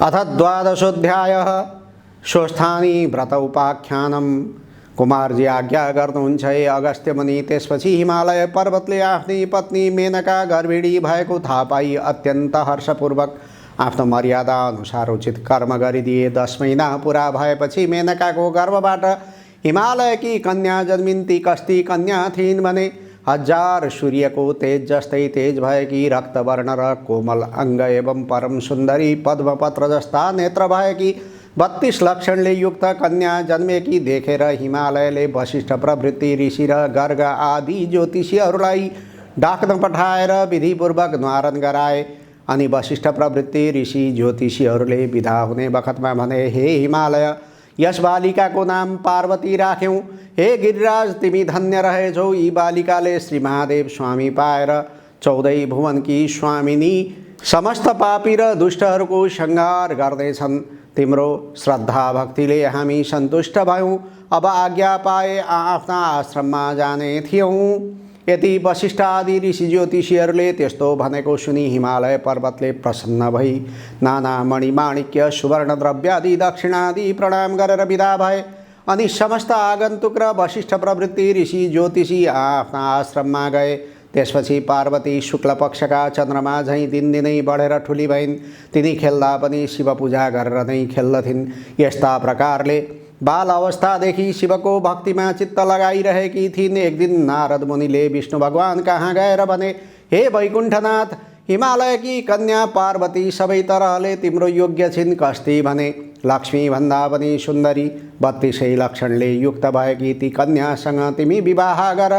अथ द्वादशोऽध्यायः स्वस्थानी व्रत उपाख्यानम। कुमारजी आज्ञा गर्नुहुन्छ हे अगस्त्य मुनि। त्यसपछि हिमालय पर्वतले आफ्नी पत्नी मेनका गर्भिणी भएको थाहा पाई अत्यन्त हर्षपूर्वक आफ्नो मर्यादा अनुसार उचित कर्म गरिदिए। 10 महिना पुरा भएपछि मेनकाको गर्भबाट हिमालयकी कन्या जन्मिन्। ती कस्ती कन्या थिइन् भने 1000 सूर्यको तेज जस्तै तेज भएकी, रक्तवर्ण र कोमल अङ्ग एवं परम सुन्दरी, पद्मपत्र जस्ता नेत्र भएकी, 32 लक्षणले युक्त कन्या जन्मेकी देखेर हिमालयले वशिष्ठ प्रभृति ऋषि र गर्ग आदि ज्योतिषीहरूलाई डाक्न पठाएर विधिपूर्वक न्वारन गराए। अनि वशिष्ठ प्रभृति ऋषि ज्योतिषीहरूले विदा हुने बखतमा भने, हे हिमालय, यस बालिकाको नाम पार्वती राख्यौँ। हे गिरिराज, तिमी धन्य रहेछौ। यी बालिकाले श्री महादेव स्वामी पाएर 14 भुवनकी स्वामिनी, समस्त पापी र दुष्टहरूको संहार गर्दैछन्। तिम्रो श्रद्धा भक्तिले हामी सन्तुष्ट भयौँ। अब आज्ञा पाए आफ्ना आश्रममा जाने थियौँ। यति वशिष्ठ आदि ऋषि ज्योतिषीहरूले त्यस्तो भनेको सुनि हिमालय पर्वतले प्रसन्न भई नाना मणिमाणिक्य सुवर्ण द्रव्यादि दक्षिणादि प्रणाम गरेर विदा भए। अनि समस्त आगन्तुक र वशिष्ठ प्रवृत्ति ऋषि ज्योतिषी आफ्ना आश्रममा गए। त्यसपछि पार्वती शुक्ल पक्षका चन्द्रमा झैँ दिनदिनै बढेर ठुली भइन्। तिनी खेल्दा पनि शिव पूजा गरेर नै खेल्दथिन्। यस्ता प्रकारले बाल अवस्थादेखि शिवको भक्तिमा चित्त लगाइरहेकी थिइन्। एक दिन नारद मुनिले विष्णु भगवान कहाँ गएर भने, हे वैकुण्ठनाथ, हिमालयकी कन्या पार्वती सबै तरहले तिम्रो योग्य छिन्। कस्ती भने लक्ष्मी भन्दा पनि सुन्दरी, 32 लक्षणले युक्त भएकी ती कन्यासँग तिमी विवाह गर।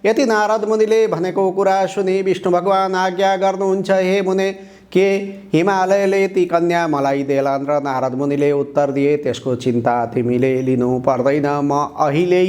यति नारद मुनिले भनेको कुरा सुनि विष्णु भगवान आज्ञा गर्नुहुन्छ, हे मुने, के हिमालयले ती कन्या मलाई देलान्? र नारद मुनिले उत्तर दिए, त्यसको चिन्ता तिमीले लिनु पर्दैन, म अहिले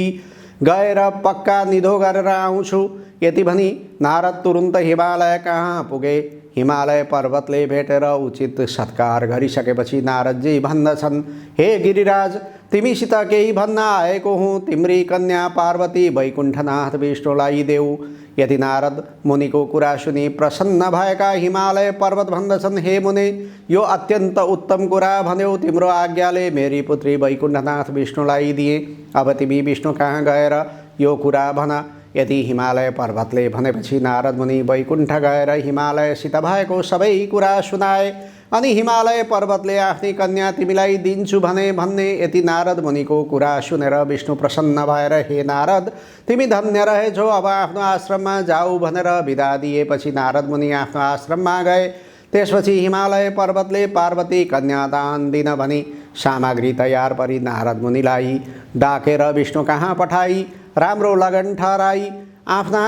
गएर पक्का निधो गरेर आउँछु। यति भनी नारद तुरुन्त हिमालय कहाँ पुगे। हिमालय पर्वतले भेटेर उचित सत्कार गरिसकेपछि नारदजी भन्दछन्, हे गिरिराज, तिमीसित केही भन्न आएको हुँ। तिम्री कन्या पार्वती वैकुण्ठनाथ विष्णुलाई देऊ। यदि नारद मुनिको कुरा सुनि प्रसन्न भएका हिमालय पर्वत भन्दछन्, हे मुने, यो अत्यन्त उत्तम कुरा भन्यौ। तिम्रो आज्ञाले मेरी पुत्री वैकुण्ठनाथ विष्णुलाई दिए। अब तिमी विष्णु कहाँ गएर यो कुरा भन। यदि हिमालय पर्वतले भनेपछि नारद मुनि वैकुण्ठ गएर हिमालयसित भएको सबै कुरा सुनाए। अनि हिमालय पर्वतले आफ्नी कन्या तिमीलाई दिन्छु भन्ने यति नारद मुनिको कुरा सुनेर विष्णु प्रसन्न भएर, हे नारद, तिमी धन्य रहेछौ, अब आफ्नो आश्रममा जाऊ भनेर विदा दिएपछि नारद मुनि आफ्नो आश्रममा गए। त्यसपछि हिमालय पर्वतले पार्वती कन्यादान दिन भनी सामग्री तयार परी नारद मुनिलाई डाकेर विष्णु कहाँ पठाई राम्रो लगन ठहराई। आफ्ना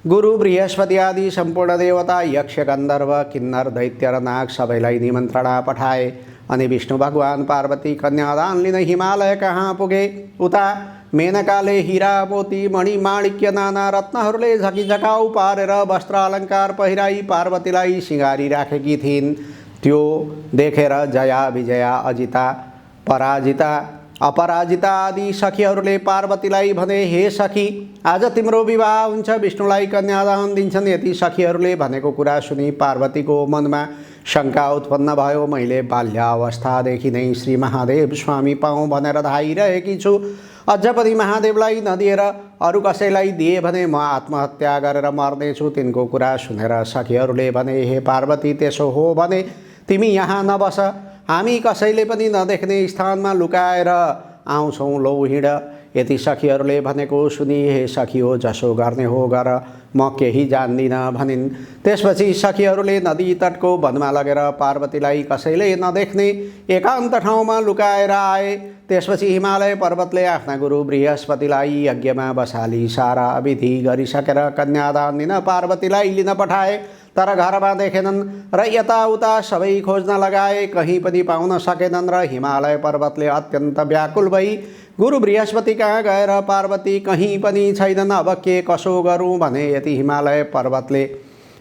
गुरु बृहस्पति आदि सम्पूर्ण देवता, यक्ष, गन्धर्व, किन्नर, दैत्य र नाग सबैलाई निमन्त्रणा पठाए। अनि विष्णु भगवान पार्वती कन्यादान लिन हिमालय कहाँ पुगे। उता मेनकाले हीरा, मोती, मणि, माणिक्य, नाना रत्नहरूले झकिझकाउ पारेर वस्त्र अलङ्कार पहिराई पार्वतीलाई सिँगारी राखेकी थिइन्। त्यो देखेर जया, विजया, अजिता, पराजिता, अपराजिता आदि सखीहरूले पार्वतीलाई भने, हे सखी, आज तिम्रो विवाह हुन्छ, विष्णुलाई कन्यादान दिन्छन्। यति सखीहरूले भनेको कुरा सुनि पार्वतीको मनमा शङ्का उत्पन्न भयो। मैले बाल्यावस्थादेखि नै श्री महादेव स्वामी पाऊँ भनेर धाइरहेकी छु। अझ पनि महादेवलाई नदिएर अरू कसैलाई दिए भने म आत्महत्या गरेर मर्नेछु। तिनको कुरा सुनेर सखीहरूले भने, हे पार्वती, त्यसो हो भने तिमी यहाँ नबस, हामी कसैले पनि नदेख्ने स्थानमा लुकाएर आउँछौँ, लौ हिँड। यति सखीहरूले भनेको सुनि, हे सखी हो, जसो गर्ने हो गर, म केही जान्दिनँ भनिन्। त्यसपछि सखीहरूले नदी तटको वनमा लगेर पार्वतीलाई कसैले नदेख्ने एकान्त ठाउँमा लुकाएर आए। त्यसपछि हिमालय पर्वतले आफ्ना गुरु बृहस्पतिलाई यज्ञमा बसाली सारा विधि गरिसकेर कन्यादान दिन पार्वतीलाई लिन पठाए। तर घरमा देखेनन् र यताउता सबै खोज्न लगाए, कहीँ पनि पाउन सकेनन्। र हिमालय पर्वतले अत्यन्त व्याकुल भई गुरु बृहस्पति कहाँ गएर पार्वती कहीँ पनि छैनन्। अब के कसो गरौँ भने यति हिमालय पर्वतले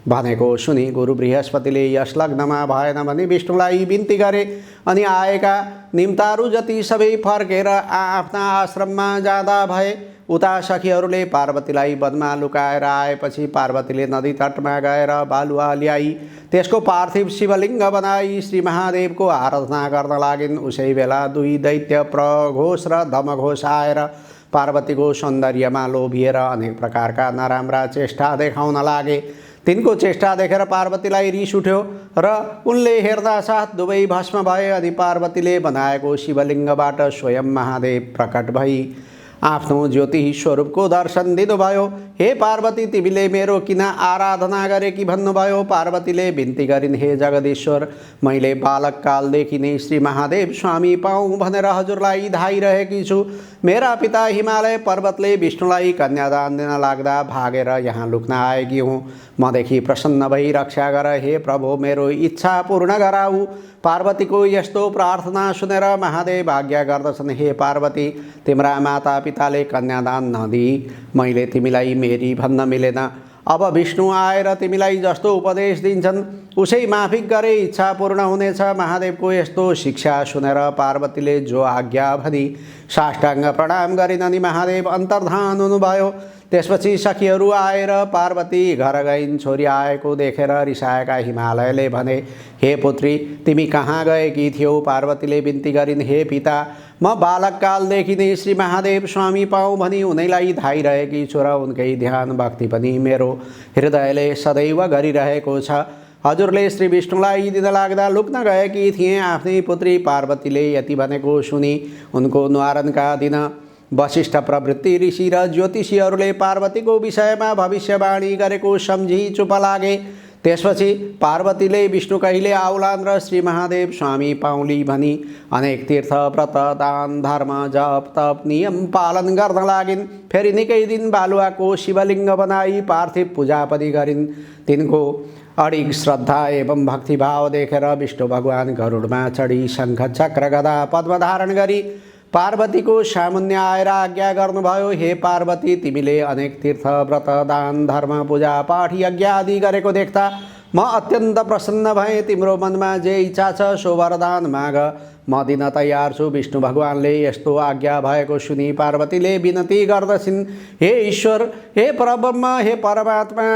भनेको सुनि गुरु बृहस्पतिले यस लग्नमा भएन भने विष्णुलाई बिन्ती गरे अनि आएका निम्तारू जति सबै फर्केर आफ्ना आश्रममा जाँदा भए। उता सखीहरूले पार्वतीलाई वनमा लुकाएर आएपछि पार्वतीले नदी तटमा गएर बालुवा ल्याई त्यसको पार्थिव शिवलिङ्ग बनाई श्री महादेवको आराधना गर्न लागिन्। उसै बेला दुई दैत्य प्रघोष र धमघोष आएर पार्वतीको सौन्दर्यमा लोभिएर अनेक प्रकारका नराम्रा चेष्टा देखाउन लागे। तिनको चेष्टा देखेर पार्वतीलाई रिस उठ्यो र उनले हेर्दा साथ दुवै भस्म भए अनि पार्वतीले बनाएको शिवलिङ्गबाट स्वयं महादेव प्रकट भई आफ्नो ज्योति स्वरूपको दर्शन दिनुभयो। हे पार्वती, तिमीले मेरो किन आराधना गरेकी भन्नुभयो। पार्वतीले बिन्ती गरिन्, हे जगदीश्वर, मैले बालककालदेखि नै श्री महादेव स्वामी पाऊँ भनेर हजुरलाई धाइरहेकी छु। मेरा पिता हिमालय पर्वतले विष्णुलाई कन्यादान दिन लाग्दा भागेर यहाँ लुक्न आएकी हुँ। मदेखि प्रसन्न भई रक्षा गर। हे प्रभु, मेरो इच्छा पूर्ण गराऊ। पार्वतीको यस्तो प्रार्थना सुनेर महादेव आज्ञा गर्दछन्, हे पार्वती, तिम्रा माता पिताले कन्यादान नदिई मैले तिमीलाई मेरी भन्न मिलेन। अब विष्णु आएर तिमीलाई जस्तो उपदेश दिन्छन् उसै माफिक गरे इच्छा पूर्ण हुनेछ। महादेवको यस्तो शिक्षा सुनेर पार्वतीले जो आज्ञा भनी साष्टाङ्ग प्रणाम गरिन् अनि महादेव अन्तर्धान हुनुभयो। त्यसपछि सखीहरू आएर पार्वती घर गइन्। छोरी आएको देखेर रिसाएका हिमालयले भने, हे पुत्री, तिमी कहाँ गएकी थियौ। पार्वतीले बिन्ती गरिन्, हे पिता, म बालककालदेखि नै श्री महादेव स्वामी पाऊँ भनी उनैलाई धाइरहेकी छु र उनकै ध्यान भक्ति पनि मेरो हृदयले सदैव गरिरहेको छ। हजुरले श्री विष्णुलाई दिन लाग्दा लुक्न गएकी थिएँ। आफ्नै पुत्री पार्वतीले यति भनेको सुनि उनको न्वारनका दिन वशिष्ठ प्रवृत्ति ऋषि र ज्योतिषीहरूले पार्वतीको विषयमा भविष्यवाणी गरेको सम्झी चुप लागे। त्यसपछि पार्वतीले विष्णु कहिले आउलान् र श्री महादेव स्वामी पाउली भनी अनेक तीर्थ व्रत दान धर्म जप तप नियम पालन गर्न लागिन्। फेरि निकै दिन बालुवाको शिवलिङ्ग बनाई पार्थिव पूजा पनि गरिन्। तिनको अडिग श्रद्धा एवं भक्तिभाव देखेर विष्णु भगवान गरुडमा चढी शङ्ख चक्र गदा पद्म धारण गरी पार्वतीको सामुन्य आएर आज्ञा गर्नुभयो। हे पार्वती, तिमीले अनेक तीर्थ व्रत दान धर्म पूजा पाठ यज्ञ आदि गरेको देख्दा म अत्यन्त प्रसन्न भएँ। तिम्रो मनमा जे इच्छा छ सो वरदान माग, म दिन तयार छु। विष्णु भगवानले यस्तो आज्ञा भएको सुनि पार्वतीले विनती गर्दछिन्, हे ईश्वर, हे परब्रह्म, हे परमात्मा,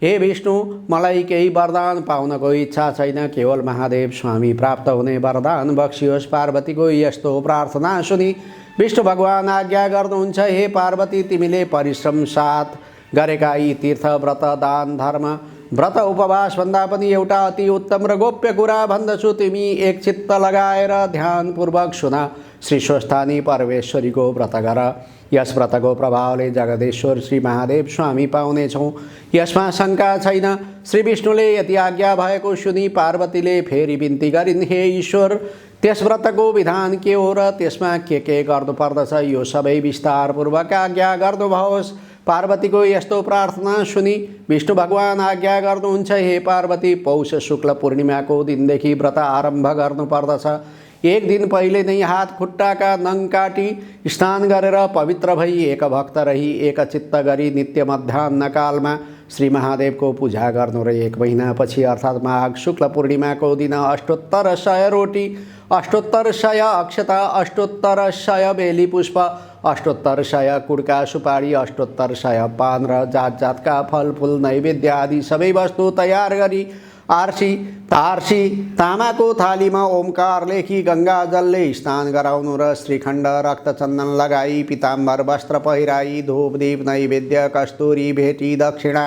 हे विष्णु, मलाई केही वरदान पाउनको इच्छा छैन, केवल महादेव स्वामी प्राप्त हुने वरदान बक्सियोस्। पार्वतीको यस्तो प्रार्थना सुनि विष्णु भगवान आज्ञा गर्नुहुन्छ, हे पार्वती, तिमीले परिश्रम साथ गरेका यी तीर्थ व्रत दान धर्म व्रत उपवास भन्दा पनि एउटा अति उत्तम र गोप्य कुरा भन्दछु। तिमी एक चित्त लगाएर ध्यानपूर्वक सुन। श्री स्वस्थानी परमेश्वरीको व्रत गर। यस व्रतको प्रभावले जगदेश्वर श्री महादेव स्वामी पाउनेछौँ, यसमा शङ्का छैन। श्री विष्णुले यति आज्ञा भएको सुनि पार्वतीले फेरि बिन्ती गरिन्, हे ईश्वर, त्यस व्रतको विधान के हो र त्यसमा के गर्नुपर्दछ यो सबै विस्तारपूर्वक आज्ञा गर्नुभयोस्। पार्वतीको यस्तो प्रार्थना सुनि विष्णु भगवान आज्ञा गर्नुहुन्छ, हे पार्वती, पौष शुक्ल पूर्णिमाको दिनदेखि व्रत आरम्भ गर्नुपर्दछ। एक दिन पहिले नै हात खुट्टाका नङ काटी स्नान गरेर पवित्र भई एक भक्त रही एक चित्त गरी नित्य मध्याह्नकालमा श्री महादेवको पूजा गर्नु र एक महिनापछि अर्थात् माघ शुक्ल पूर्णिमाको दिन अष्टोत्तर 100 रोटी, अष्टोत्तर 100 अक्षता, अष्टोत्तर 100 बेली पुष्प, अष्टोत्तर 100 कुड्का सुपारी, अष्टोत्तर 100 पान र जात जातका फलफुल नैवेद्य आदि सबै वस्तु तयार गरी आर्सी तामाको थालीमा ओमकार लेखी गङ्गा जलले स्नान गराउनु र श्रीखण्ड रक्तचन्दन लगाई पिताम्बर वस्त्र पहिराई धूप दीप नैवेद्य कस्तुरी भेटी दक्षिणा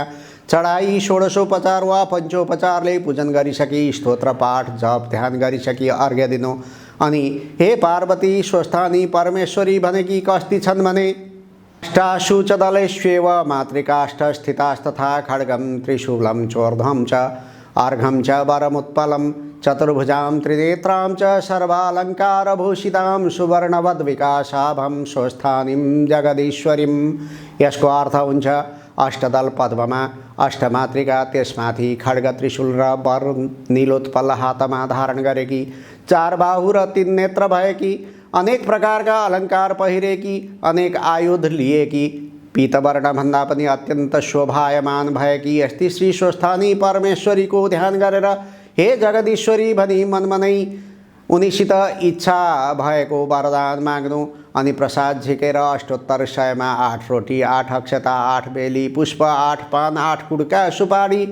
चढाई षोडशोपचार वा पञ्चोपचारले पूजन गरिसकी स्तोत्र पाठ जप ध्यान गरिसकी अर्घ्य दिनु। अनि हे पार्वती स्वस्थानी परमेश्वरी भनेकी कस्ती छन् भने अष्टाशु च दलेष्वेव मातृकाष्ठ स्थितास्तथा खड्गं त्रिशूलं चोर्ध्वं च अर्घं च वरमुत्पलं चतुर्भुजां त्रिनेत्रां च सर्वालङ्कारभूषितां सुवर्णवद्विकासाभं स्वस्थानीं जगदीश्वरीं। यसको अर्थ हुन्छ अष्टदल पद्ममा अष्टमातृका, त्यसमाथि खड्ग त्रिशूल र वर नीलोत्पल हातमा धारण गरेकी, 4 बाहु र 3 नेत्र भएकी, अनेक प्रकारका अलङ्कार पहिरेकी, अनेक आयुध लिएकी, पीतवर्णभन्दा पनि अत्यन्त शोभायमान भएकी अस्ति श्री स्वस्थानी परमेश्वरीको ध्यान गरेर हे जगदीश्वरी भनी मनमनै उनीसित इच्छा भएको वरदान माग्नु अनि प्रसाद झिकेर अष्टोत्तर 100मा 8 रोटी 8 अक्षता 8 बेली पुष्प 8 पान 8 कुड्का सुपारी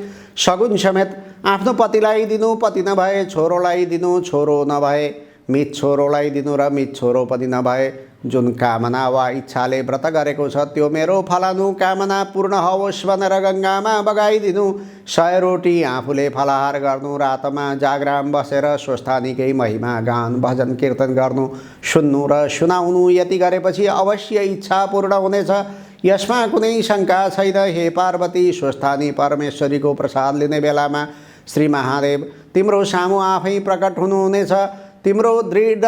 सगुन समेत आफ्नो पतिलाई दिनु, पति नभए छोरोलाई दिनु, छोरो नभए मित छोरोलाई दिनु र मित छोरो पनि नभए जुन कामना वा इच्छाले व्रत गरेको छ त्यो मेरो फलानु कामना पूर्ण होस् भनेर गङ्गामा बगाइदिनु। 100 रोटी आफूले फलाहार गर्नु, रातमा जागराम बसेर स्वस्थानीकै महिमा गान भजन कीर्तन गर्नु, सुन्नु र सुनाउनु। यति गरेपछि अवश्य इच्छा पूर्ण हुनेछ, यसमा कुनै शङ्का छैन। हे पार्वती, स्वस्थानी परमेश्वरीको प्रसाद लिने बेलामा श्री महादेव तिम्रो सामु आफै प्रकट हुनुहुनेछ। तिम्रो दृढ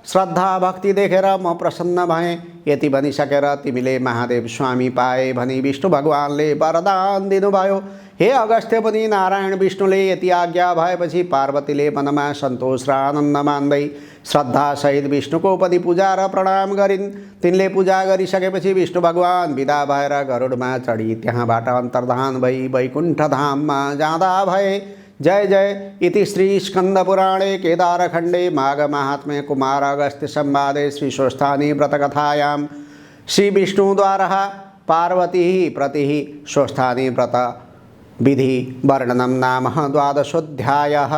श्रद्धा भक्ति देखेर म प्रसन्न भएँ। यति भनिसकेर तिमीले महादेव स्वामी पाए भनी विष्णु भगवानले वरदान दिनुभयो। हे अगस्त्य पनि नारायण विष्णुले यति आज्ञा भएपछि पार्वतीले मनमा सन्तोष र आनन्द मान्दै श्रद्धासहित विष्णुको पनि पूजा र प्रणाम गरिन्। तिनले पूजा गरिसकेपछि विष्णु भगवान विदा भएर गरुडमा चढी त्यहाँबाट अन्तर्धान भई वैकुण्ठ धाममा जाँदा भए। जय जय इति श्री स्कंदपुराणे केदारखंडे माघ महात्म्ये कुमार अगस्त्य संवादे श्री स्वस्थानी व्रतकथायां श्री विष्णु द्वारा पार्वती प्रति स्वस्थानी व्रत विधि वर्णनं नाम 12ोऽध्यायः।